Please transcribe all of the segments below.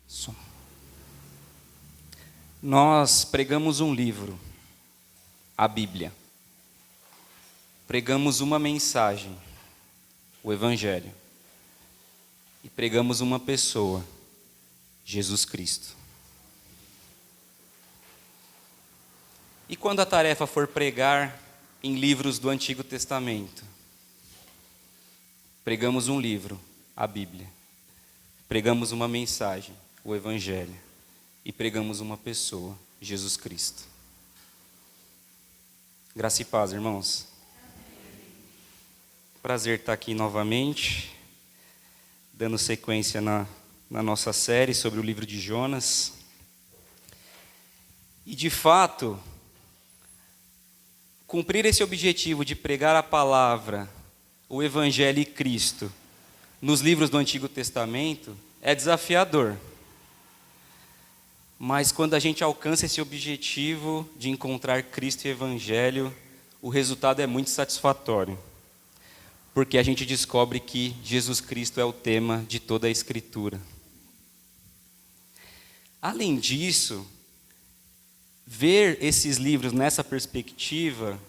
Som. Nós pregamos um livro, a Bíblia. Pregamos uma mensagem, o Evangelho. E pregamos uma pessoa, Jesus Cristo. E quando a tarefa for pregar em livros do Antigo Testamento? Pregamos um livro, a Bíblia. Pregamos uma mensagem, o Evangelho. E pregamos uma pessoa, Jesus Cristo. Graça e paz, irmãos. Prazer estar aqui novamente, dando sequência na nossa série sobre o livro de Jonas. E de fato, cumprir esse objetivo de pregar a palavra, o Evangelho e Cristo, nos livros do Antigo Testamento, é desafiador. Mas quando a gente alcança esse objetivo de encontrar Cristo e Evangelho, o resultado é muito satisfatório. Porque a gente descobre que Jesus Cristo é o tema de toda a Escritura. Além disso, ver esses livros nessa perspectiva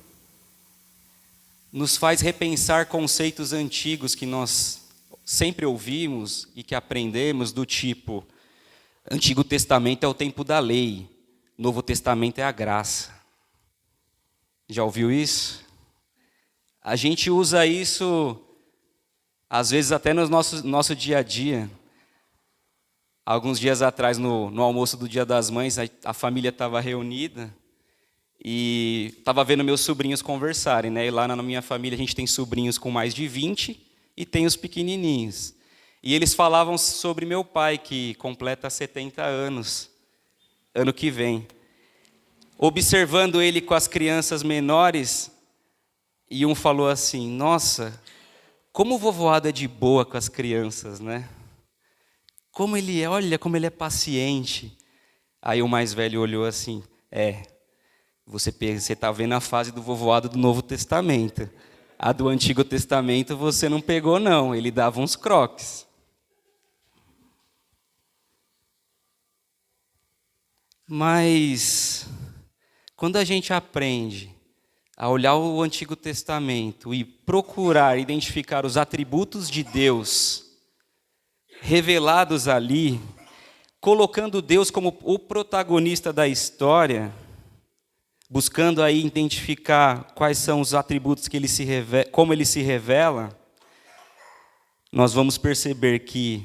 nos faz repensar conceitos antigos que nós sempre ouvimos e que aprendemos, do tipo: Antigo Testamento é o tempo da lei, Novo Testamento é a graça. Já ouviu isso? A gente usa isso, às vezes, até no nosso dia a dia. Alguns dias atrás, no almoço do Dia das Mães, a família estava reunida e estava vendo meus sobrinhos conversarem, né? E lá na minha família a gente tem sobrinhos com mais de 20 e tem os pequenininhos. E eles falavam sobre meu pai, que completa 70 anos, ano que vem. Observando ele com as crianças menores, e um falou assim: nossa, como o vovoado é de boa com as crianças, né? Como ele é, olha como ele é paciente. Aí o mais velho olhou assim: você está vendo a fase do vovoado do Novo Testamento. A do Antigo Testamento você não pegou, não. Ele dava uns croques. Mas, quando a gente aprende a olhar o Antigo Testamento e procurar identificar os atributos de Deus revelados ali, colocando Deus como o protagonista da história, buscando aí identificar quais são os atributos que ele como ele se revela, nós vamos perceber que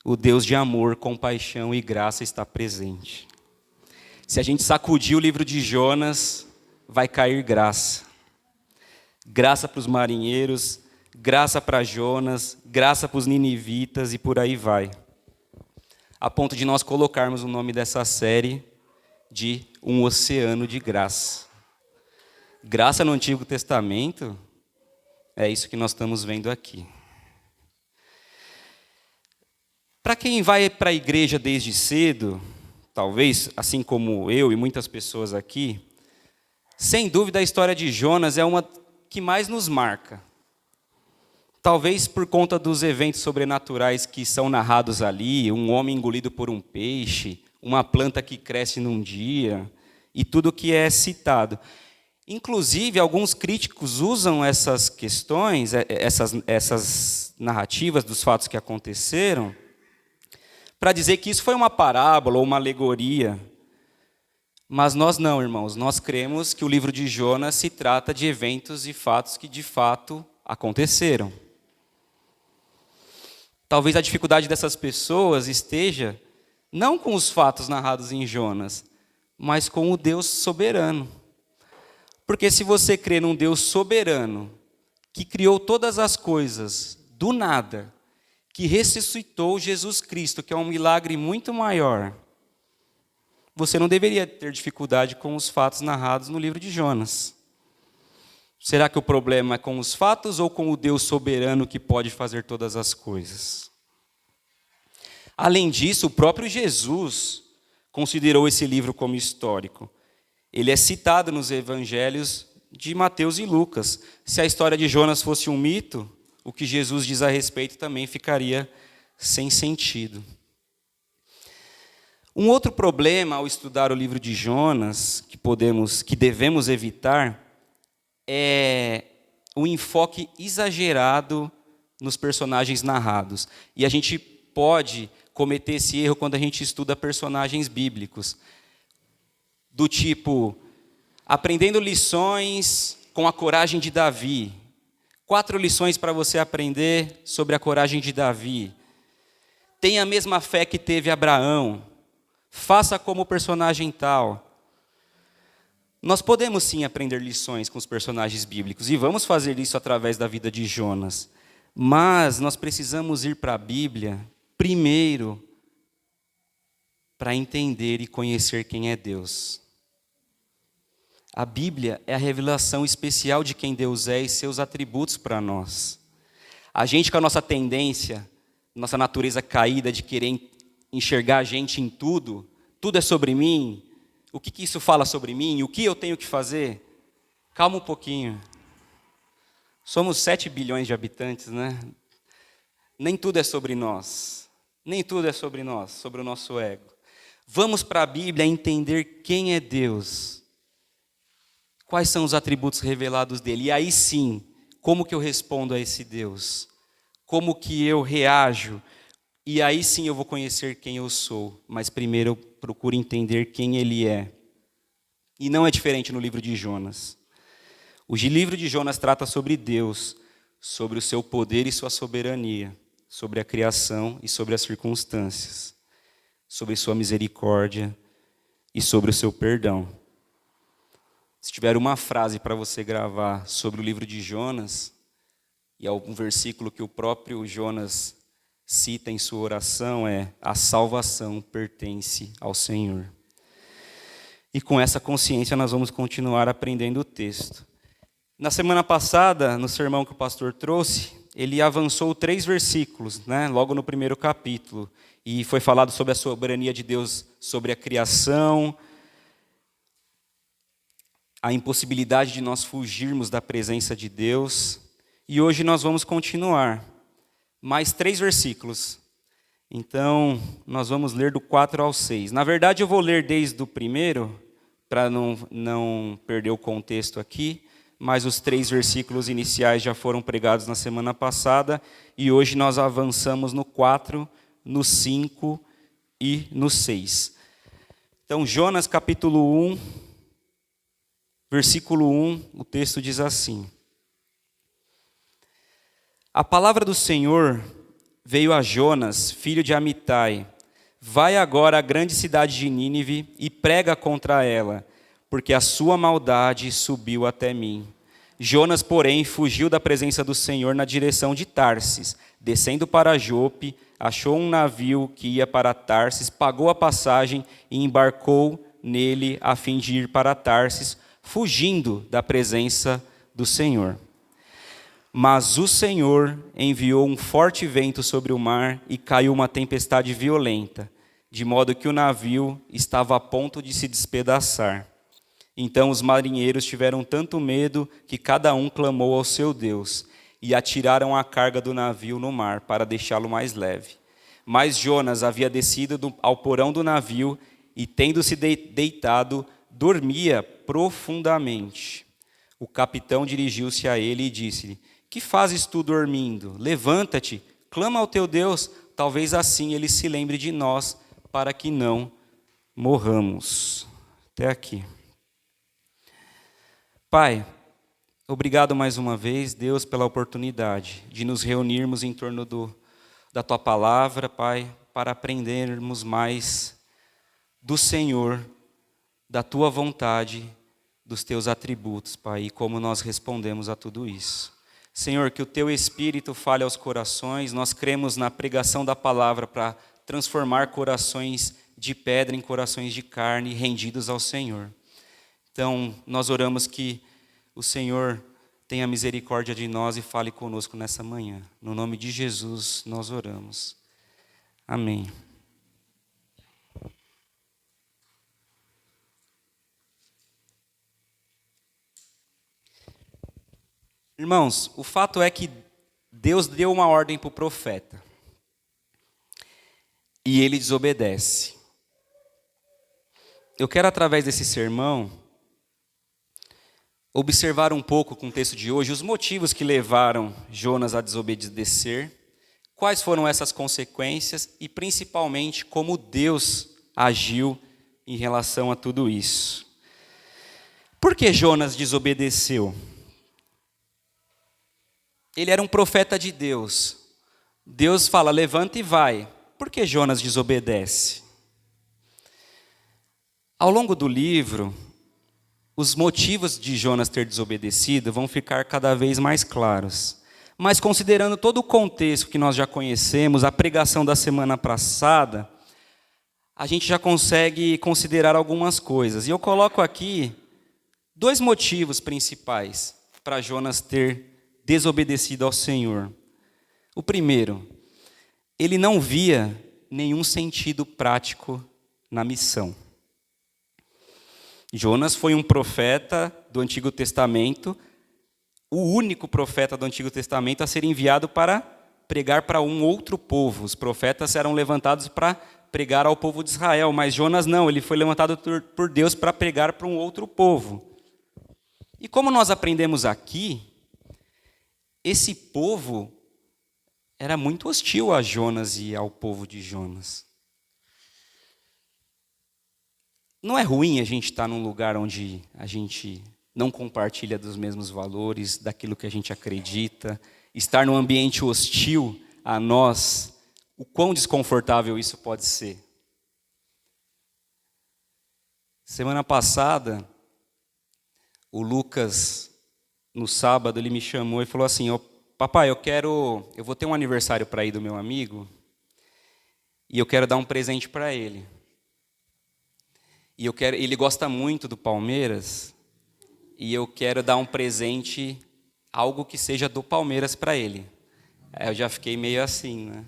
o Deus de amor, compaixão e graça está presente. Se a gente sacudir o livro de Jonas, vai cair graça. Graça para os marinheiros, graça para Jonas, graça para os ninivitas e por aí vai. A ponto de nós colocarmos o nome dessa série de Um Oceano de Graça. Graça no Antigo Testamento, é isso que nós estamos vendo aqui. Para quem vai para a igreja desde cedo, talvez, assim como eu e muitas pessoas aqui, sem dúvida a história de Jonas é uma que mais nos marca. Talvez por conta dos eventos sobrenaturais que são narrados ali, um homem engolido por um peixe, uma planta que cresce num dia, e tudo que é citado. Inclusive, alguns críticos usam essas questões, essas narrativas dos fatos que aconteceram, para dizer que isso foi uma parábola ou uma alegoria. Mas nós não, irmãos. Nós cremos que o livro de Jonas se trata de eventos e fatos que, de fato, aconteceram. Talvez a dificuldade dessas pessoas esteja não com os fatos narrados em Jonas, mas com o Deus soberano. Porque se você crê num Deus soberano, que criou todas as coisas do nada, que ressuscitou Jesus Cristo, que é um milagre muito maior, você não deveria ter dificuldade com os fatos narrados no livro de Jonas. Será que o problema é com os fatos ou com o Deus soberano que pode fazer todas as coisas? Além disso, o próprio Jesus considerou esse livro como histórico. Ele é citado nos evangelhos de Mateus e Lucas. Se a história de Jonas fosse um mito, o que Jesus diz a respeito também ficaria sem sentido. Um outro problema ao estudar o livro de Jonas, que devemos evitar, é o enfoque exagerado nos personagens narrados. E a gente pode cometer esse erro quando a gente estuda personagens bíblicos. Do tipo, aprendendo lições com a coragem de Davi. 4 lições para você aprender sobre a coragem de Davi. Tenha a mesma fé que teve Abraão. Faça como o personagem tal. Nós podemos sim aprender lições com os personagens bíblicos, e vamos fazer isso através da vida de Jonas. Mas nós precisamos ir para a Bíblia, primeiro, para entender e conhecer quem é Deus. A Bíblia é a revelação especial de quem Deus é e seus atributos para nós. A gente, com a nossa tendência, nossa natureza caída de querer enxergar a gente em tudo, tudo é sobre mim, o que isso fala sobre mim, o que eu tenho que fazer? Calma um pouquinho. Somos 7 bilhões de habitantes, né? Nem tudo é sobre nós. Nem tudo é sobre nós, sobre o nosso ego. Vamos para a Bíblia entender quem é Deus. Quais são os atributos revelados dele? E aí sim, como que eu respondo a esse Deus? Como que eu reajo? E aí sim eu vou conhecer quem eu sou. Mas primeiro eu procuro entender quem ele é. E não é diferente no livro de Jonas. O livro de Jonas trata sobre Deus, sobre o seu poder e sua soberania, sobre a criação e sobre as circunstâncias, sobre sua misericórdia e sobre o seu perdão. Se tiver uma frase para você gravar sobre o livro de Jonas, e é um versículo que o próprio Jonas cita em sua oração, é: a salvação pertence ao Senhor. E com essa consciência nós vamos continuar aprendendo o texto. Na semana passada, no sermão que o pastor trouxe, ele avançou 3 versículos, né, logo no primeiro capítulo. E foi falado sobre a soberania de Deus sobre a criação, a impossibilidade de nós fugirmos da presença de Deus. E hoje nós vamos continuar. Mais 3 versículos. Então, nós vamos ler do 4 ao 6. Na verdade, eu vou ler desde o primeiro, para não perder o contexto aqui, mas os 3 versículos iniciais já foram pregados na semana passada, e hoje nós avançamos no 4, no 5 e no 6. Então, Jonas capítulo 1, versículo 1, o texto diz assim: a palavra do Senhor veio a Jonas, filho de Amitai. Vai agora à grande cidade de Nínive e prega contra ela, porque a sua maldade subiu até mim. Jonas, porém, fugiu da presença do Senhor na direção de Tarsis. Descendo para Jope, achou um navio que ia para Tarsis, pagou a passagem e embarcou nele a fim de ir para Tarsis, fugindo da presença do Senhor. Mas o Senhor enviou um forte vento sobre o mar e caiu uma tempestade violenta, de modo que o navio estava a ponto de se despedaçar. Então os marinheiros tiveram tanto medo que cada um clamou ao seu Deus e atiraram a carga do navio no mar para deixá-lo mais leve. Mas Jonas havia descido ao porão do navio e, tendo-se deitado, dormia profundamente. O capitão dirigiu-se a ele e disse-lhe: que fazes tu dormindo? Levanta-te, clama ao teu Deus, talvez assim ele se lembre de nós, para que não morramos. Até aqui. Pai, obrigado mais uma vez, Deus, pela oportunidade de nos reunirmos em torno da Tua palavra, Pai, para aprendermos mais do Senhor, da Tua vontade, dos Teus atributos, Pai, e como nós respondemos a tudo isso. Senhor, que o Teu Espírito fale aos corações. Nós cremos na pregação da palavra para transformar corações de pedra em corações de carne rendidos ao Senhor. Então, nós oramos que o Senhor tenha misericórdia de nós e fale conosco nessa manhã. No nome de Jesus, nós oramos. Amém. Irmãos, o fato é que Deus deu uma ordem para o profeta. E ele desobedece. eu quero, através desse sermão, observar um pouco com o texto de hoje os motivos que levaram Jonas a desobedecer, quais foram essas consequências e, principalmente, como Deus agiu em relação a tudo isso. Por que Jonas desobedeceu? Ele era um profeta de Deus. Deus fala, levanta e vai. Por que Jonas desobedece? Ao longo do livro, os motivos de Jonas ter desobedecido vão ficar cada vez mais claros. Mas considerando todo o contexto que nós já conhecemos, a pregação da semana passada, a gente já consegue considerar algumas coisas. E eu coloco aqui 2 motivos principais para Jonas ter desobedecido ao Senhor. O primeiro, ele não via nenhum sentido prático na missão. Jonas foi um profeta do Antigo Testamento, o único profeta do Antigo Testamento a ser enviado para pregar para um outro povo. Os profetas eram levantados para pregar ao povo de Israel, mas Jonas não, ele foi levantado por Deus para pregar para um outro povo. E como nós aprendemos aqui, esse povo era muito hostil a Jonas e ao povo de Jonas. Não é ruim a gente estar num lugar onde a gente não compartilha dos mesmos valores, daquilo que a gente acredita, estar num ambiente hostil a nós, o quão desconfortável isso pode ser. Semana passada, o Lucas, no sábado, ele me chamou e falou assim, papai, eu vou ter um aniversário para ir do meu amigo, e eu quero dar um presente para ele. Ele gosta muito do Palmeiras, e eu quero dar um presente, algo que seja do Palmeiras para ele. Aí eu já fiquei meio assim, né?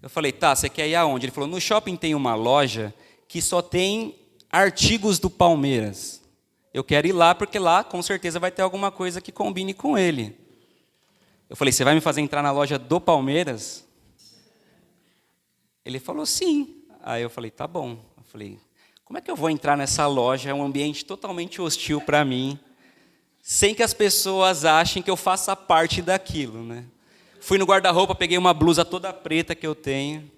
Eu falei, tá, você quer ir aonde? Ele falou, no shopping tem uma loja que só tem artigos do Palmeiras. Eu quero ir lá, porque lá com certeza vai ter alguma coisa que combine com ele. Eu falei, você vai me fazer entrar na loja do Palmeiras? Ele falou, sim. Aí eu falei, tá bom. Eu falei, como é que eu vou entrar nessa loja? É um ambiente totalmente hostil para mim, sem que as pessoas achem que eu faça parte daquilo, né? Fui no guarda-roupa, peguei uma blusa toda preta que eu tenho.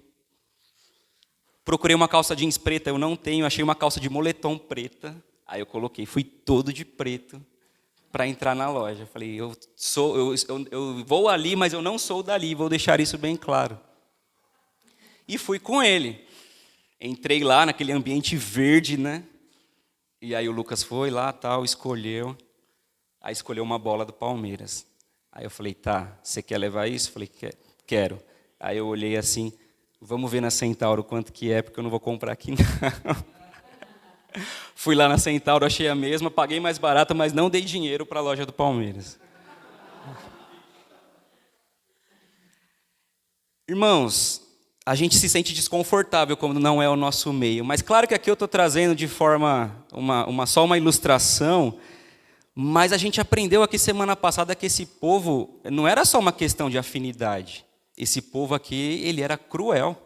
Procurei uma calça jeans preta, eu não tenho. Achei uma calça de moletom preta. Aí eu coloquei, fui todo de preto para entrar na loja. Falei, eu vou ali, mas eu não sou dali, vou deixar isso bem claro. E fui com ele. Entrei lá naquele ambiente verde, né? E aí o Lucas foi lá, tal, escolheu. Aí escolheu uma bola do Palmeiras. Aí eu falei, tá, você quer levar isso? Falei, quero. Aí eu olhei assim, vamos ver na Centauro quanto que é, porque eu não vou comprar aqui não. Fui lá na Centauro, achei a mesma, paguei mais barato, mas não dei dinheiro para a loja do Palmeiras. Irmãos, a gente se sente desconfortável quando não é o nosso meio. Mas claro que aqui eu estou trazendo de forma, só uma ilustração, mas a gente aprendeu aqui semana passada que esse povo não era só uma questão de afinidade. Esse povo aqui, ele era cruel.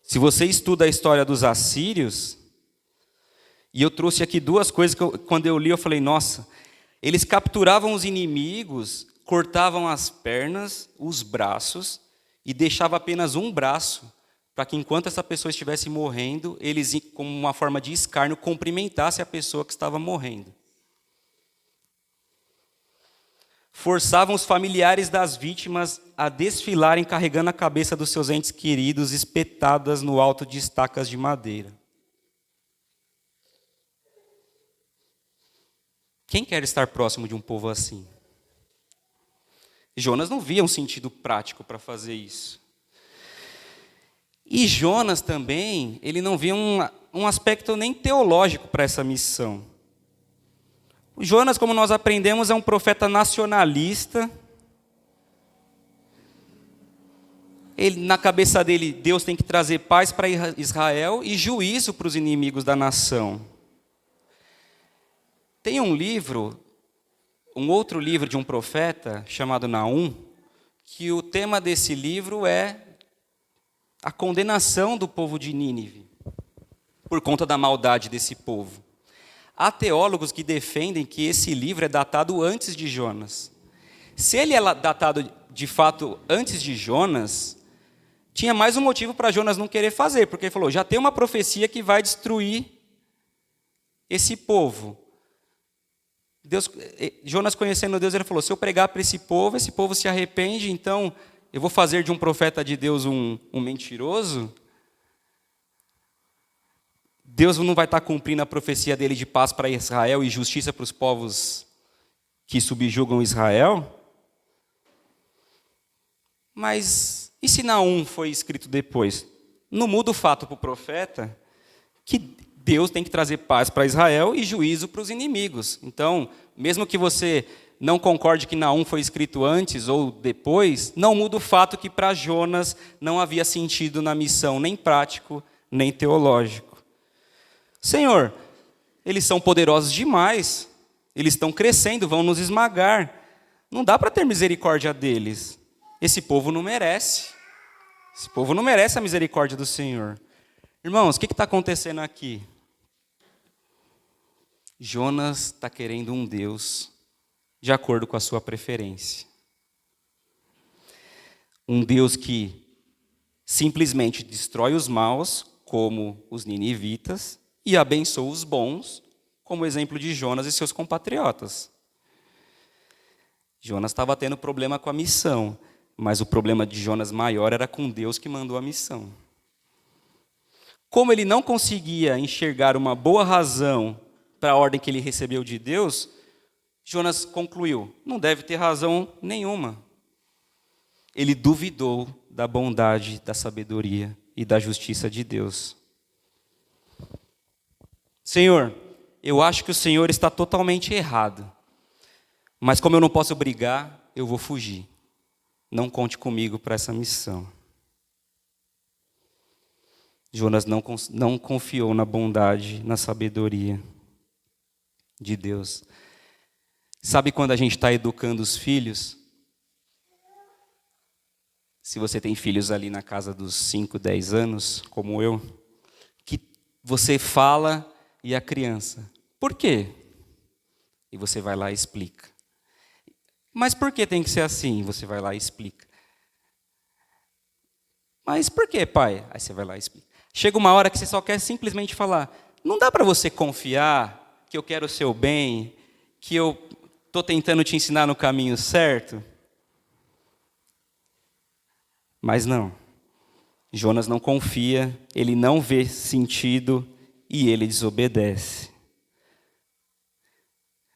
Se você estuda a história dos assírios, e eu trouxe aqui 2 coisas que quando eu li eu falei, nossa, eles capturavam os inimigos, cortavam as pernas, os braços, e deixavam apenas um braço, para que enquanto essa pessoa estivesse morrendo, eles, como uma forma de escárnio, cumprimentassem a pessoa que estava morrendo. Forçavam os familiares das vítimas a desfilarem carregando a cabeça dos seus entes queridos espetadas no alto de estacas de madeira. Quem quer estar próximo de um povo assim? Jonas não via um sentido prático para fazer isso. E Jonas também, ele não via um aspecto nem teológico para essa missão. O Jonas, como nós aprendemos, é um profeta nacionalista. Na cabeça dele, Deus tem que trazer paz para Israel e juízo para os inimigos da nação. Tem um outro livro de um profeta, chamado Naum, que o tema desse livro é a condenação do povo de Nínive. por conta da maldade desse povo. Há teólogos que defendem que esse livro é datado antes de Jonas. Se ele é datado, de fato, antes de Jonas, tinha mais um motivo para Jonas não querer fazer, porque ele falou, já tem uma profecia que vai destruir esse povo. Jonas, conhecendo Deus, ele falou, se eu pregar para esse povo se arrepende, então eu vou fazer de um profeta de Deus um mentiroso? Deus não vai estar cumprindo a profecia dele de paz para Israel e justiça para os povos que subjugam Israel? Mas e se Naum foi escrito depois? Não muda o fato para o profeta que Deus tem que trazer paz para Israel e juízo para os inimigos. Então, mesmo que você não concorde que Naum foi escrito antes ou depois, não muda o fato que para Jonas não havia sentido na missão, nem prático, nem teológico. Senhor, eles são poderosos demais, eles estão crescendo, vão nos esmagar. Não dá para ter misericórdia deles. Esse povo não merece. Esse povo não merece a misericórdia do Senhor. Irmãos, o que está acontecendo aqui? Jonas está querendo um Deus de acordo com a sua preferência. Um Deus que simplesmente destrói os maus, como os ninivitas, e abençoa os bons, como o exemplo de Jonas e seus compatriotas. Jonas estava tendo problema com a missão, mas o problema de Jonas maior era com Deus que mandou a missão. Como ele não conseguia enxergar uma boa razão para a ordem que ele recebeu de Deus, Jonas concluiu, não deve ter razão nenhuma. Ele duvidou da bondade, da sabedoria e da justiça de Deus. Senhor, eu acho que o Senhor está totalmente errado, mas como eu não posso brigar, eu vou fugir. Não conte comigo para essa missão. Jonas não confiou na bondade, na sabedoria de Deus. Sabe quando a gente está educando os filhos? Se você tem filhos ali na casa dos 5, 10 anos, como eu, que você fala e a criança, por quê? E você vai lá e explica. Mas por que tem que ser assim? Você vai lá e explica. Mas por que, pai? Aí você vai lá e explica. Chega uma hora que você só quer simplesmente falar, não dá para você confiar que eu quero o seu bem, que eu estou tentando te ensinar no caminho certo? Mas não. Jonas não confia, ele não vê sentido e ele desobedece.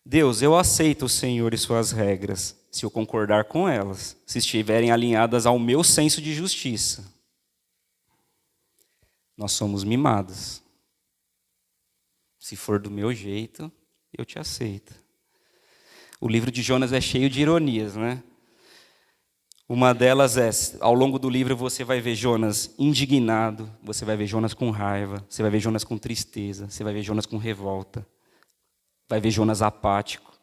Deus, eu aceito o Senhor e suas regras, se eu concordar com elas, se estiverem alinhadas ao meu senso de justiça. Nós somos mimados. Se for do meu jeito, eu te aceito. O livro de Jonas é cheio de ironias, né? Uma delas é, ao longo do livro você vai ver Jonas indignado, você vai ver Jonas com raiva, você vai ver Jonas com tristeza, você vai ver Jonas com revolta, vai ver Jonas apático.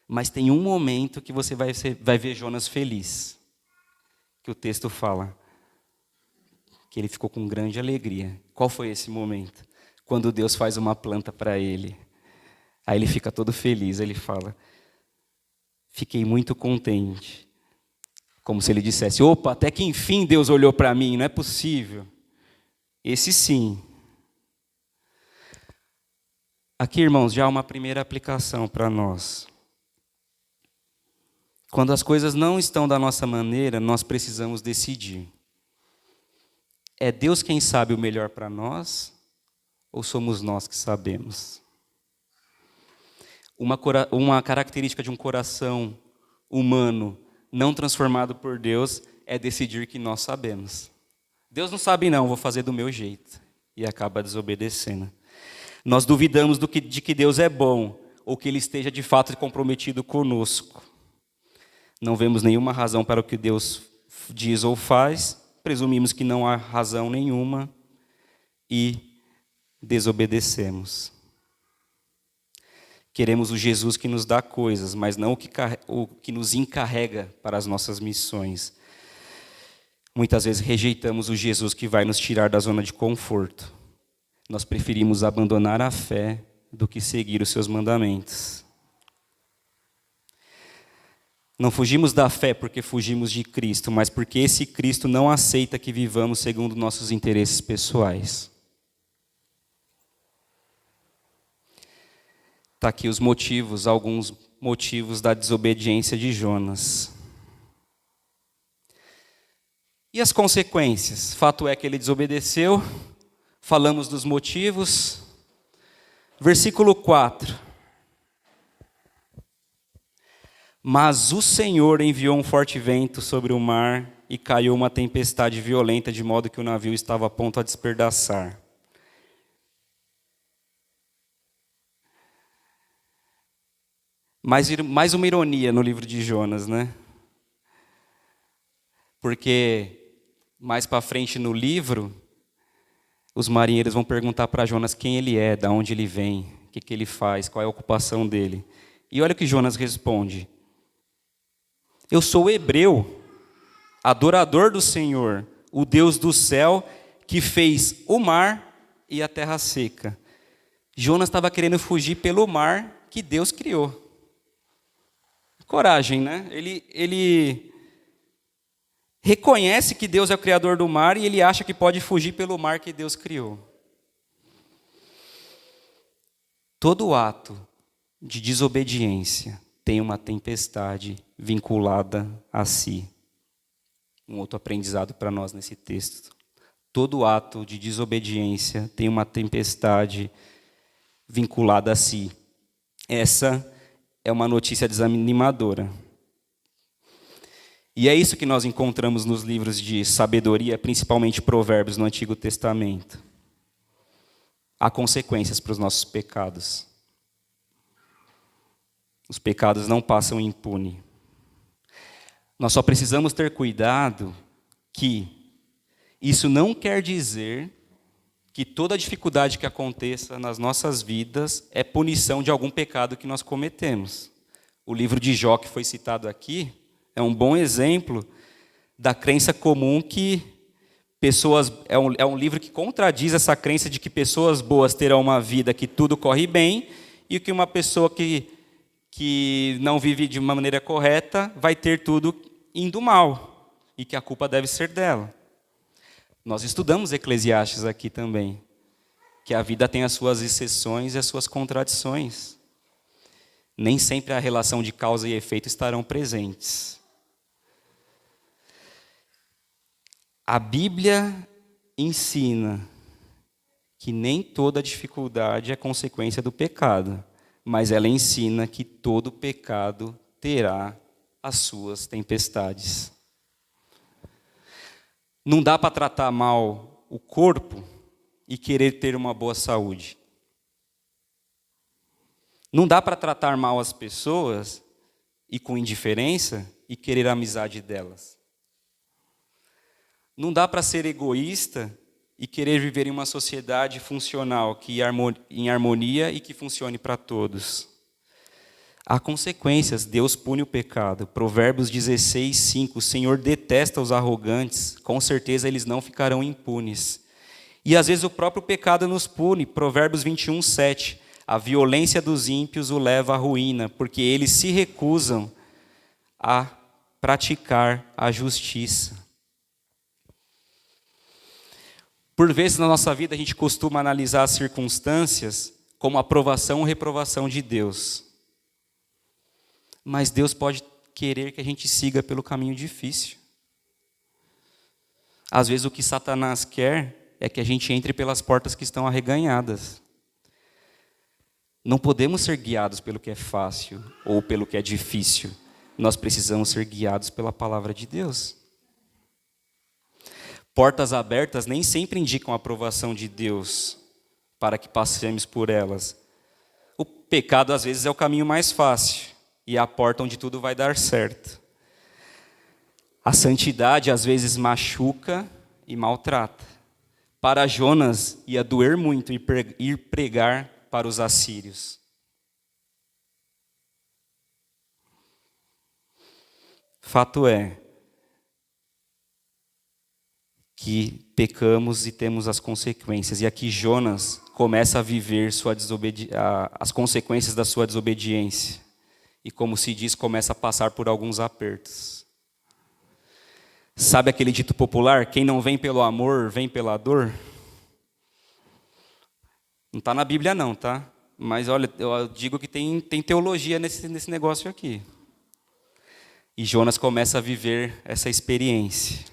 Mas tem um momento que você vai ver Jonas feliz, que o texto fala, que ele ficou com grande alegria. Qual foi esse momento? Quando Deus faz uma planta para ele. Aí ele fica todo feliz, ele fala, fiquei muito contente. Como se ele dissesse, opa, até que enfim Deus olhou para mim, não é possível. Esse sim. Aqui, irmãos, já há uma primeira aplicação para nós. Quando as coisas não estão da nossa maneira, nós precisamos decidir. É Deus quem sabe o melhor para nós, ou somos nós que sabemos? Uma característica de um coração humano não transformado por Deus é decidir que nós sabemos. Deus não sabe não, vou fazer do meu jeito. E acaba desobedecendo. Nós duvidamos de que Deus é bom, ou que Ele esteja de fato comprometido conosco. Não vemos nenhuma razão para o que Deus diz ou faz, presumimos que não há razão nenhuma e desobedecemos. Queremos o Jesus que nos dá coisas, mas não o que nos encarrega para as nossas missões. Muitas vezes rejeitamos o Jesus que vai nos tirar da zona de conforto. nós preferimos abandonar a fé do que seguir os seus mandamentos. Não fugimos da fé porque fugimos de Cristo, mas porque esse Cristo não aceita que vivamos segundo nossos interesses pessoais. Está aqui os motivos, alguns motivos da desobediência de Jonas. E as consequências? Fato é que ele desobedeceu, falamos dos motivos. Versículo 4. Mas o Senhor enviou um forte vento sobre o mar e caiu uma tempestade violenta, de modo que o navio estava a ponto a despedaçar. Mais uma ironia no livro de Jonas, né? Porque mais para frente no livro, os marinheiros vão perguntar para Jonas quem ele é, de onde ele vem, o que ele faz, qual é a ocupação dele. E olha o que Jonas responde: eu sou hebreu, adorador do Senhor, o Deus do céu, que fez o mar e a terra seca. Jonas estava querendo fugir pelo mar que Deus criou. Coragem, né? Ele reconhece que Deus é o criador do mar e ele acha que pode fugir pelo mar que Deus criou. Todo ato de desobediência tem uma tempestade vinculada a si. Um outro aprendizado para nós nesse texto. Todo ato de desobediência tem uma tempestade vinculada a si. Essa é uma notícia desanimadora. E é isso que nós encontramos nos livros de sabedoria, principalmente Provérbios no Antigo Testamento. Há consequências para os nossos pecados. Os pecados não passam impune. Nós só precisamos ter cuidado que isso não quer dizer que toda dificuldade que aconteça nas nossas vidas é punição de algum pecado que nós cometemos. O livro de Jó, que foi citado aqui, é um bom exemplo da crença comum que pessoas... É um livro que contradiz essa crença de que pessoas boas terão uma vida que tudo corre bem e que uma pessoa que não vive de uma maneira correta vai ter tudo indo mal e que a culpa deve ser dela. Nós estudamos Eclesiastes aqui também, que a vida tem as suas exceções e as suas contradições. Nem sempre a relação de causa e efeito estarão presentes. A Bíblia ensina que nem toda dificuldade é consequência do pecado, mas ela ensina que todo pecado terá as suas tempestades. Não dá para tratar mal o corpo e querer ter uma boa saúde. Não dá para tratar mal as pessoas e com indiferença e querer a amizade delas. Não dá para ser egoísta e querer viver em uma sociedade funcional, em harmonia e que funcione para todos. Há consequências, Deus pune o pecado. Provérbios 16, 5, o Senhor detesta os arrogantes, com certeza eles não ficarão impunes. E às vezes o próprio pecado nos pune. Provérbios 21, 7, a violência dos ímpios o leva à ruína, porque eles se recusam a praticar a justiça. Por vezes na nossa vida a gente costuma analisar as circunstâncias como aprovação ou reprovação de Deus. Mas Deus pode querer que a gente siga pelo caminho difícil. Às vezes o que Satanás quer é que a gente entre pelas portas que estão arreganhadas. Não podemos ser guiados pelo que é fácil ou pelo que é difícil. Nós precisamos ser guiados pela palavra de Deus. Portas abertas nem sempre indicam a aprovação de Deus para que passemos por elas. O pecado às vezes é o caminho mais fácil e é a porta onde tudo vai dar certo. A santidade às vezes machuca e maltrata. Para Jonas ia doer muito ir pregar para os assírios. Fato é que pecamos e temos as consequências. E aqui Jonas começa a viver as consequências da sua desobediência. E como se diz, começa a passar por alguns apertos. Sabe aquele dito popular? Quem não vem pelo amor, vem pela dor? Não está na Bíblia não, tá? Mas olha, eu digo que tem teologia nesse negócio aqui. E Jonas começa a viver essa experiência.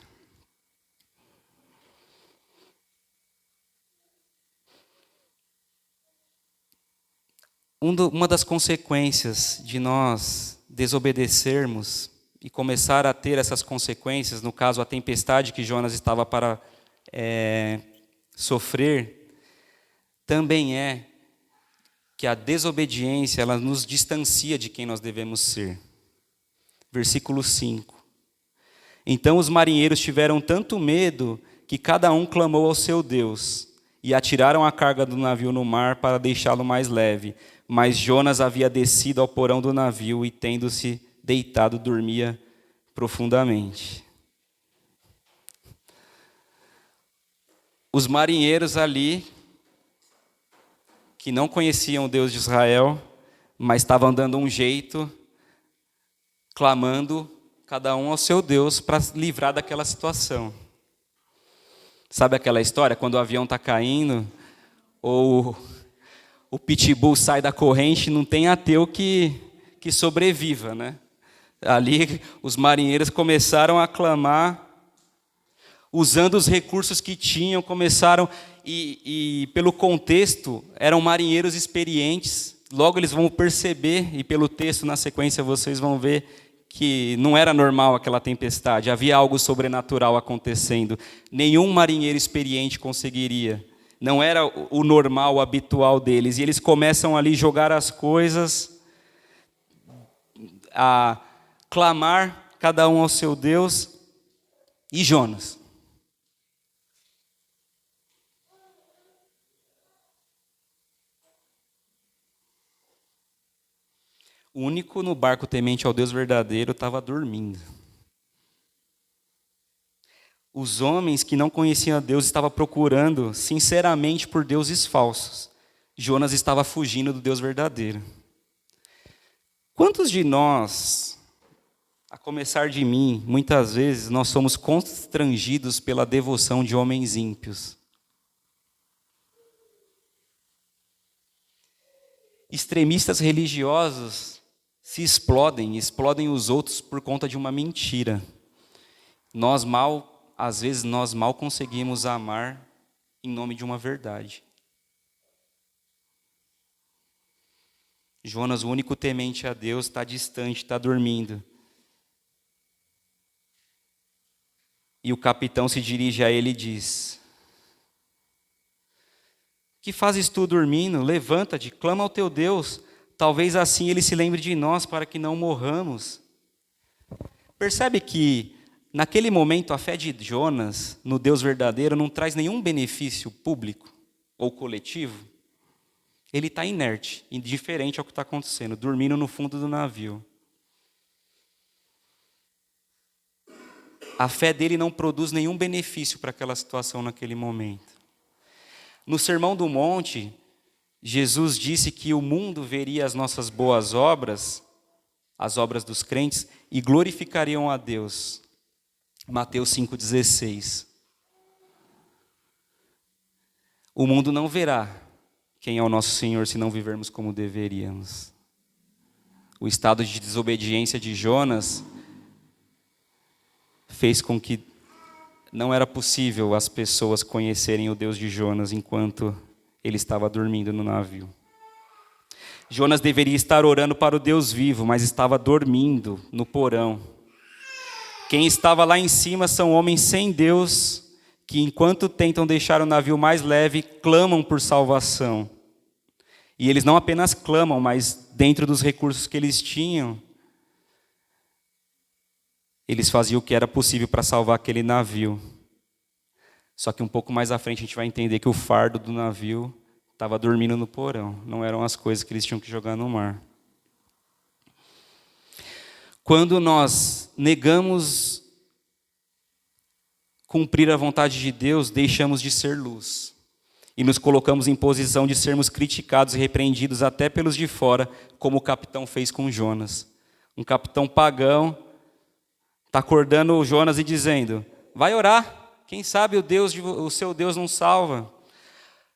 Uma das consequências de nós desobedecermos e começar a ter essas consequências, no caso a tempestade que Jonas estava para sofrer, também é que a desobediência ela nos distancia de quem nós devemos ser. Versículo 5. Então os marinheiros tiveram tanto medo que cada um clamou ao seu Deus e atiraram a carga do navio no mar para deixá-lo mais leve. Mas Jonas havia descido ao porão do navio e, tendo-se deitado, dormia profundamente. Os marinheiros ali, que não conheciam o Deus de Israel, mas estavam dando um jeito, clamando cada um ao seu Deus para livrar daquela situação. Sabe aquela história, quando o avião está caindo, ou o pitbull sai da corrente, não tem ateu que sobreviva, né? Ali os marinheiros começaram a clamar, usando os recursos que tinham, começaram, e pelo contexto, eram marinheiros experientes, logo eles vão perceber, e pelo texto na sequência vocês vão ver, que não era normal aquela tempestade, havia algo sobrenatural acontecendo, nenhum marinheiro experiente conseguiria, não era o normal, o habitual deles, e eles começam ali a jogar as coisas, a clamar, cada um ao seu Deus, e Jonas. O único no barco temente ao Deus verdadeiro estava dormindo. Os homens que não conheciam a Deus estavam procurando sinceramente por deuses falsos. Jonas estava fugindo do Deus verdadeiro. Quantos de nós, a começar de mim, muitas vezes nós somos constrangidos pela devoção de homens ímpios? Extremistas religiosos se explodem os outros por conta de uma mentira. Às vezes nós mal conseguimos amar em nome de uma verdade. Jonas, o único temente a Deus, está distante, está dormindo. E o capitão se dirige a ele e diz: que fazes tu dormindo? Levanta-te, clama ao teu Deus. Talvez assim ele se lembre de nós para que não morramos. Percebe que naquele momento a fé de Jonas no Deus verdadeiro não traz nenhum benefício público ou coletivo. Ele está inerte, indiferente ao que está acontecendo, dormindo no fundo do navio. A fé dele não produz nenhum benefício para aquela situação naquele momento. No Sermão do Monte, Jesus disse que o mundo veria as nossas boas obras, as obras dos crentes, e glorificariam a Deus. Mateus 5,16. O mundo não verá quem é o nosso Senhor se não vivermos como deveríamos. O estado de desobediência de Jonas fez com que não era possível as pessoas conhecerem o Deus de Jonas enquanto ele estava dormindo no navio. Jonas deveria estar orando para o Deus vivo, mas estava dormindo no porão. Quem estava lá em cima são homens sem Deus, que enquanto tentam deixar o navio mais leve, clamam por salvação. E eles não apenas clamam, mas dentro dos recursos que eles tinham, eles faziam o que era possível para salvar aquele navio. Só que um pouco mais à frente a gente vai entender que o fardo do navio estava dormindo no porão. Não eram as coisas que eles tinham que jogar no mar. Quando nós negamos cumprir a vontade de Deus, deixamos de ser luz. E nos colocamos em posição de sermos criticados e repreendidos até pelos de fora, como o capitão fez com Jonas. Um capitão pagão está acordando o Jonas e dizendo: vai orar, quem sabe o seu Deus não salva.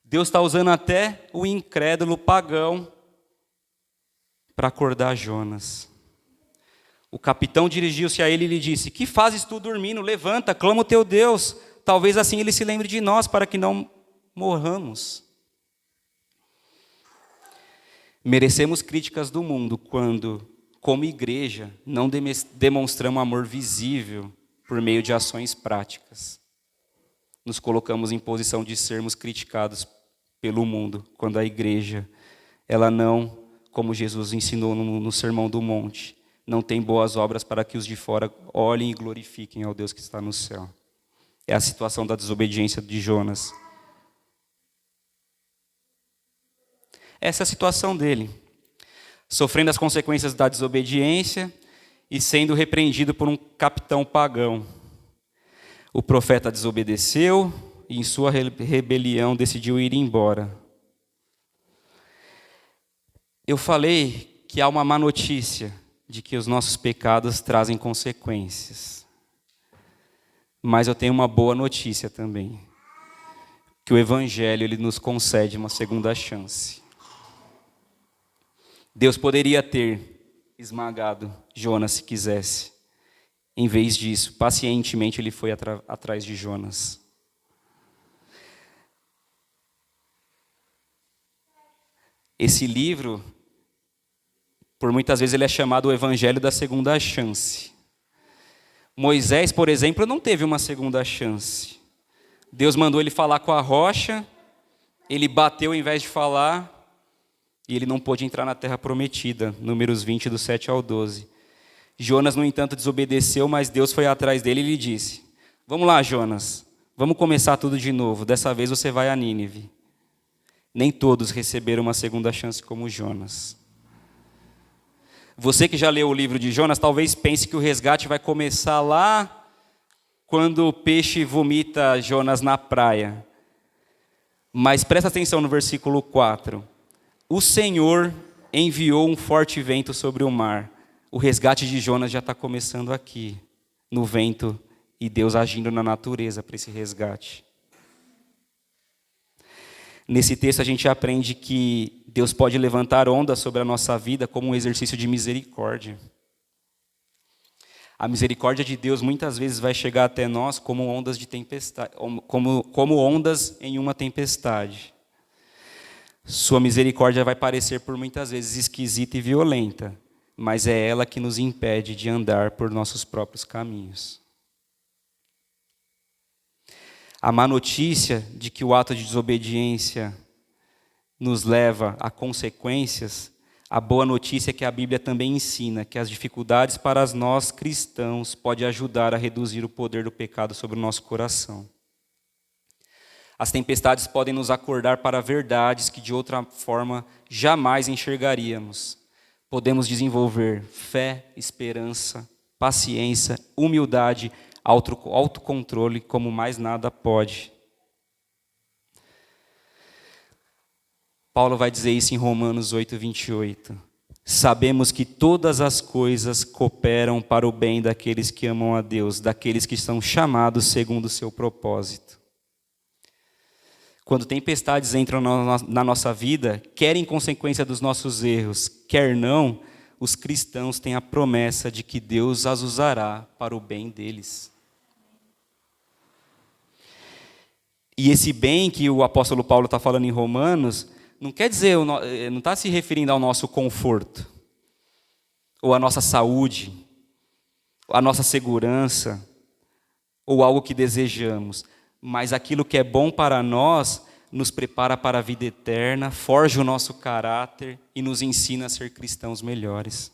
Deus está usando até o incrédulo pagão para acordar Jonas. O capitão dirigiu-se a ele e lhe disse: que fazes tu dormindo? Levanta, clama o teu Deus. Talvez assim ele se lembre de nós, para que não morramos. Merecemos críticas do mundo quando, como igreja, não demonstramos amor visível por meio de ações práticas. Nos colocamos em posição de sermos criticados pelo mundo, quando a igreja, ela não, como Jesus ensinou no Sermão do Monte, não tem boas obras para que os de fora olhem e glorifiquem ao Deus que está no céu. É a situação da desobediência de Jonas. Essa é a situação dele, sofrendo as consequências da desobediência e sendo repreendido por um capitão pagão. O profeta desobedeceu e, em sua rebelião, decidiu ir embora. Eu falei que há uma má notícia de que os nossos pecados trazem consequências. Mas eu tenho uma boa notícia também, que o Evangelho ele nos concede uma segunda chance. Deus poderia ter esmagado Jonas se quisesse. Em vez disso, pacientemente ele foi atrás de Jonas. Esse livro, por muitas vezes ele é chamado o Evangelho da segunda chance. Moisés, por exemplo, não teve uma segunda chance. Deus mandou ele falar com a rocha, ele bateu ao invés de falar, e ele não pôde entrar na terra prometida, Números 20, do 7 ao 12. Jonas, no entanto, desobedeceu, mas Deus foi atrás dele e lhe disse: vamos lá, Jonas, vamos começar tudo de novo, dessa vez você vai a Nínive. Nem todos receberam uma segunda chance como Jonas. Você que já leu o livro de Jonas, talvez pense que o resgate vai começar lá quando o peixe vomita Jonas na praia. Mas presta atenção no versículo 4. O Senhor enviou um forte vento sobre o mar. O resgate de Jonas já está começando aqui, no vento, e Deus agindo na natureza para esse resgate. Nesse texto a gente aprende que Deus pode levantar ondas sobre a nossa vida como um exercício de misericórdia. A misericórdia de Deus muitas vezes vai chegar até nós como ondas de tempestade, como ondas em uma tempestade. Sua misericórdia vai parecer por muitas vezes esquisita e violenta, mas é ela que nos impede de andar por nossos próprios caminhos. A má notícia de que o ato de desobediência nos leva a consequências, a boa notícia é que a Bíblia também ensina que as dificuldades para nós cristãos podem ajudar a reduzir o poder do pecado sobre o nosso coração. As tempestades podem nos acordar para verdades que de outra forma jamais enxergaríamos. Podemos desenvolver fé, esperança, paciência, humildade, autocontrole, como mais nada pode. Paulo vai dizer isso em Romanos 8, 28. Sabemos que todas as coisas cooperam para o bem daqueles que amam a Deus, daqueles que são chamados segundo o seu propósito. Quando tempestades entram na nossa vida, quer em consequência dos nossos erros, quer não, os cristãos têm a promessa de que Deus as usará para o bem deles. E esse bem que o apóstolo Paulo está falando em Romanos, não quer dizer, não está se referindo ao nosso conforto, ou à nossa saúde, à nossa segurança, ou algo que desejamos, mas aquilo que é bom para nós, nos prepara para a vida eterna, forja o nosso caráter e nos ensina a ser cristãos melhores.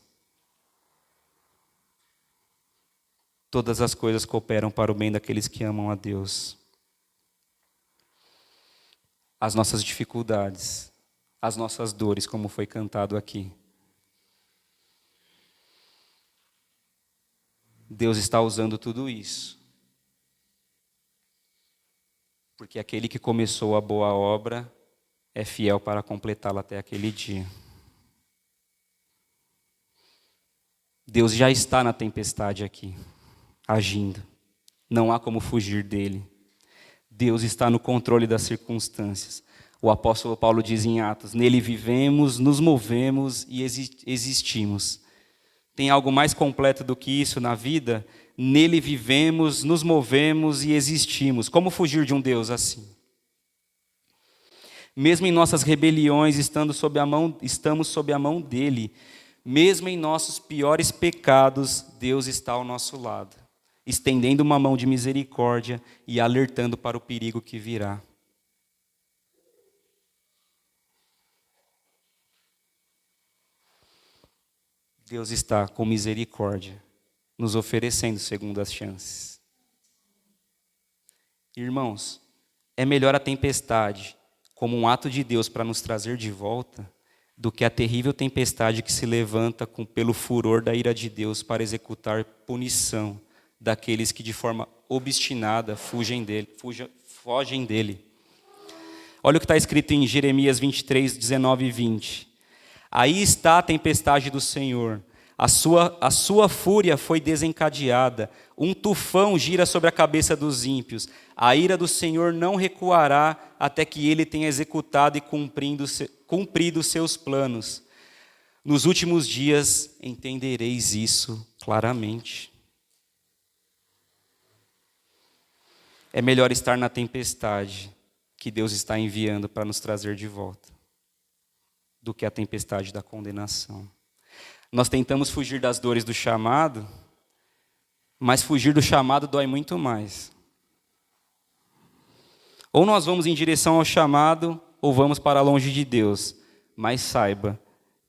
Todas as coisas cooperam para o bem daqueles que amam a Deus. As nossas dificuldades, as nossas dores, como foi cantado aqui. Deus está usando tudo isso Porque aquele que começou a boa obra é fiel para completá-la até aquele dia. Deus já está na tempestade aqui, agindo. Não há como fugir dele. Deus está no controle das circunstâncias. O apóstolo Paulo diz em Atos: nele vivemos, nos movemos e existimos. Tem algo mais completo do que isso na vida? Nele vivemos, nos movemos e existimos. Como fugir de um Deus assim? Mesmo em nossas rebeliões, estamos sob a mão dele. Mesmo em nossos piores pecados, Deus está ao nosso lado, estendendo uma mão de misericórdia e alertando para o perigo que virá. Deus está com misericórdia, nos oferecendo segundas chances. Irmãos, é melhor a tempestade como um ato de Deus para nos trazer de volta, do que a terrível tempestade que se levanta pelo furor da ira de Deus para executar punição daqueles que de forma obstinada fogem dele. Olha o que está escrito em Jeremias 23, 19 e 20. Aí está a tempestade do Senhor, a sua fúria foi desencadeada, um tufão gira sobre a cabeça dos ímpios. A ira do Senhor não recuará até que ele tenha executado e cumprido seus planos. Nos últimos dias entendereis isso claramente. É melhor estar na tempestade que Deus está enviando para nos trazer de volta, do que a tempestade da condenação. Nós tentamos fugir das dores do chamado, mas fugir do chamado dói muito mais. Ou nós vamos em direção ao chamado, ou vamos para longe de Deus. Mas saiba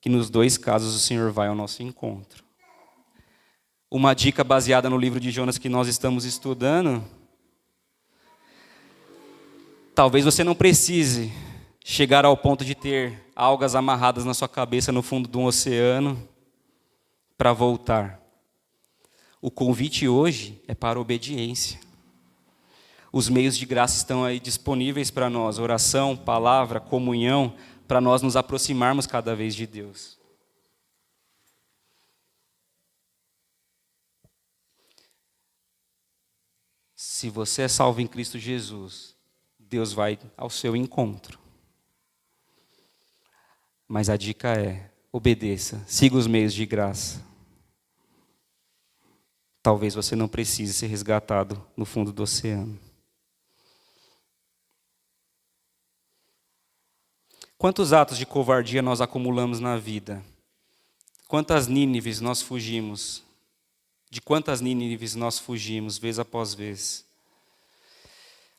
que nos dois casos o Senhor vai ao nosso encontro. Uma dica baseada no livro de Jonas que nós estamos estudando: talvez você não precise chegar ao ponto de ter algas amarradas na sua cabeça no fundo de um oceano para voltar. O convite hoje é para a obediência. Os meios de graça estão aí disponíveis para nós: oração, palavra, comunhão, para nós nos aproximarmos cada vez de Deus. Se você é salvo em Cristo Jesus, Deus vai ao seu encontro. Mas a dica é: obedeça, siga os meios de graça. Talvez você não precise ser resgatado no fundo do oceano. Quantos atos de covardia nós acumulamos na vida? Quantas Nínives nós fugimos? De quantas Nínives nós fugimos, vez após vez?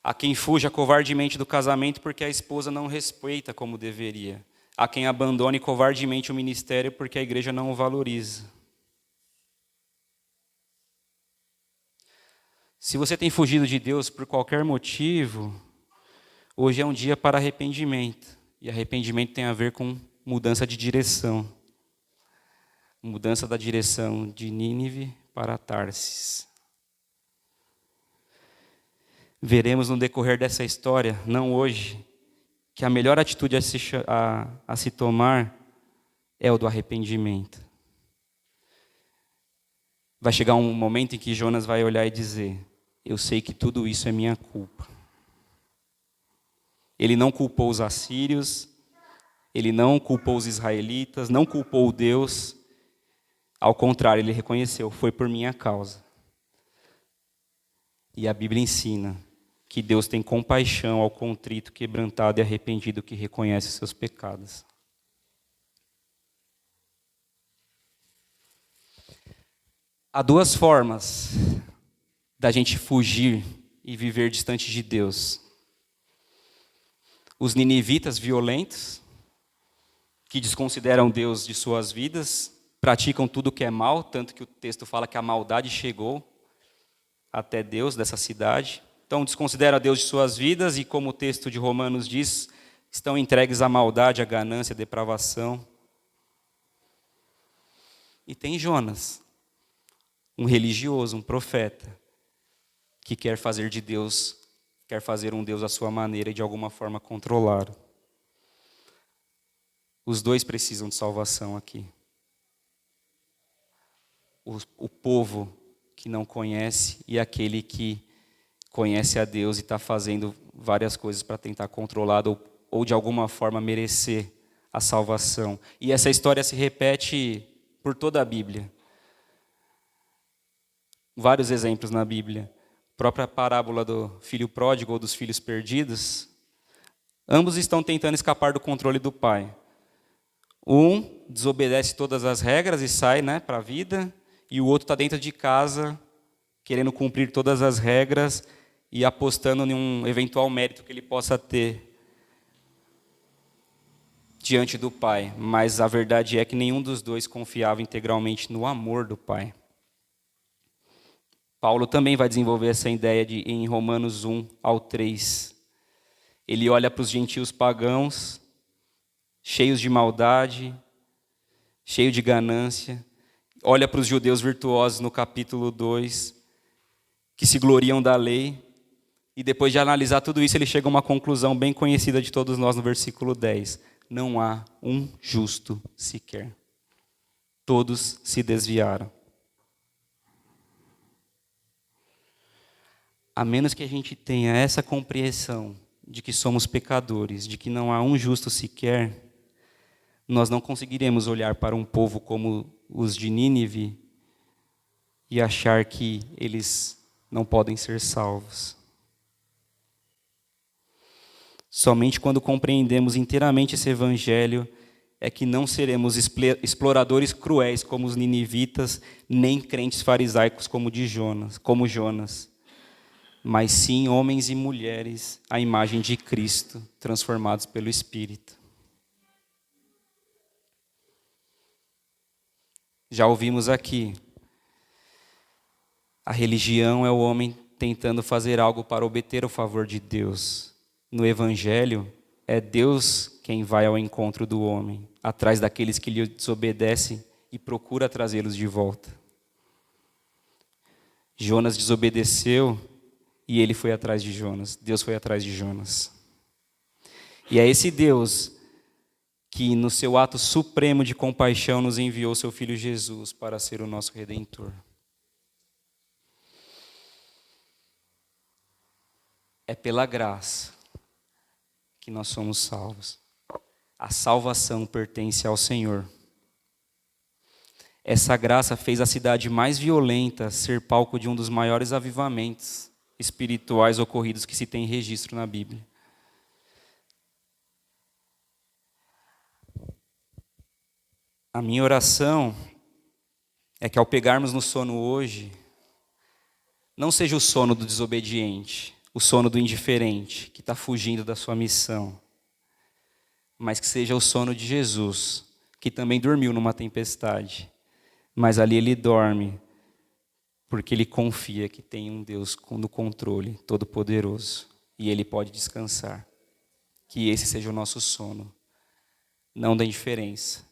Há quem fuja covardemente do casamento porque a esposa não respeita como deveria. Há quem abandone covardemente o ministério porque a igreja não o valoriza. Se você tem fugido de Deus por qualquer motivo, hoje é um dia para arrependimento. E arrependimento tem a ver com mudança de direção. Mudança da direção de Nínive para Tarsis. Veremos no decorrer dessa história, não hoje, que a melhor atitude a se tomar é o do arrependimento. Vai chegar um momento em que Jonas vai olhar e dizer: eu sei que tudo isso é minha culpa. Ele não culpou os assírios, ele não culpou os israelitas, não culpou Deus. Ao contrário, ele reconheceu: foi por minha causa. E a Bíblia ensina que Deus tem compaixão ao contrito, quebrantado e arrependido que reconhece seus pecados. Há duas formas da gente fugir e viver distante de Deus. Os ninivitas violentos, que desconsideram Deus de suas vidas, praticam tudo o que é mal, tanto que o texto fala que a maldade chegou até Deus dessa cidade. Então desconsideram a Deus de suas vidas e, como o texto de Romanos diz, estão entregues à maldade, à ganância, à depravação. E tem Jonas, um religioso, um profeta, que quer fazer de Deus quer fazer um Deus à sua maneira e de alguma forma controlar. Os dois precisam de salvação aqui. O povo que não conhece e aquele que conhece a Deus e está fazendo várias coisas para tentar controlar ou de alguma forma merecer a salvação. E essa história se repete por toda a Bíblia. Vários exemplos na Bíblia. A própria parábola do filho pródigo ou dos filhos perdidos. Ambos estão tentando escapar do controle do pai. Um desobedece todas as regras e sai, para a vida. E o outro está dentro de casa, querendo cumprir todas as regras e apostando em um eventual mérito que ele possa ter diante do pai. Mas a verdade é que nenhum dos dois confiava integralmente no amor do pai. Paulo também vai desenvolver essa ideia em Romanos 1-3. Ele olha para os gentios pagãos, cheios de maldade, cheios de ganância. Olha para os judeus virtuosos no capítulo 2, que se gloriam da lei. E depois de analisar tudo isso, ele chega a uma conclusão bem conhecida de todos nós no versículo 10. Não há um justo sequer. Todos se desviaram. A menos que a gente tenha essa compreensão de que somos pecadores, de que não há um justo sequer, nós não conseguiremos olhar para um povo como os de Nínive e achar que eles não podem ser salvos. Somente quando compreendemos inteiramente esse evangelho é que não seremos exploradores cruéis como os ninivitas, nem crentes farisaicos como Jonas, mas sim homens e mulheres à imagem de Cristo, transformados pelo Espírito. Já ouvimos aqui, a religião é o homem tentando fazer algo para obter o favor de Deus. No Evangelho, é Deus quem vai ao encontro do homem, atrás daqueles que lhe desobedecem e procura trazê-los de volta. Jonas desobedeceu e ele foi atrás de Jonas. Deus foi atrás de Jonas. E é esse Deus que no seu ato supremo de compaixão nos enviou seu Filho Jesus para ser o nosso Redentor. É pela graça que nós somos salvos. A salvação pertence ao Senhor. Essa graça fez a cidade mais violenta ser palco de um dos maiores avivamentos espirituais ocorridos que se tem registro na Bíblia. A minha oração é que ao pegarmos no sono hoje, não seja o sono do desobediente, o sono do indiferente, que está fugindo da sua missão, mas que seja o sono de Jesus, que também dormiu numa tempestade, mas ali ele dorme, porque ele confia que tem um Deus no controle, todo-poderoso, e ele pode descansar. Que esse seja o nosso sono, não da indiferença,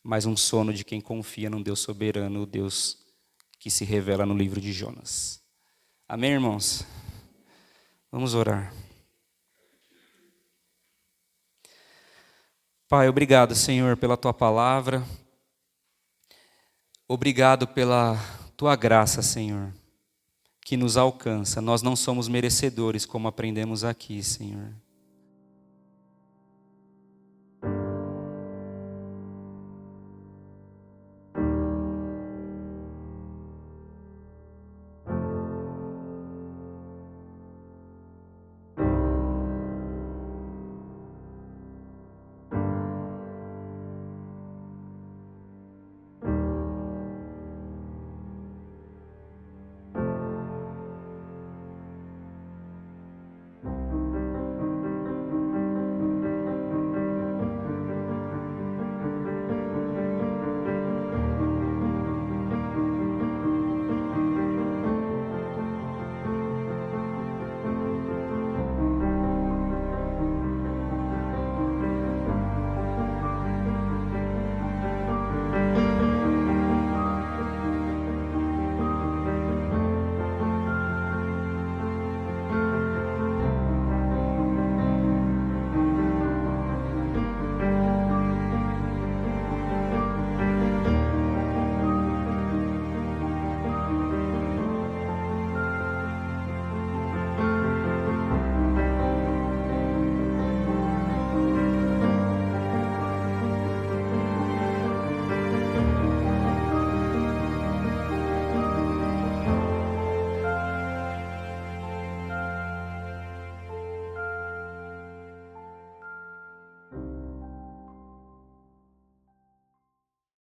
mas um sono de quem confia num Deus soberano, o Deus que se revela no livro de Jonas. Amém, irmãos? Vamos orar. Pai, obrigado, Senhor, pela Tua palavra. Obrigado pela Tua graça, Senhor, que nos alcança. Nós não somos merecedores, como aprendemos aqui, Senhor.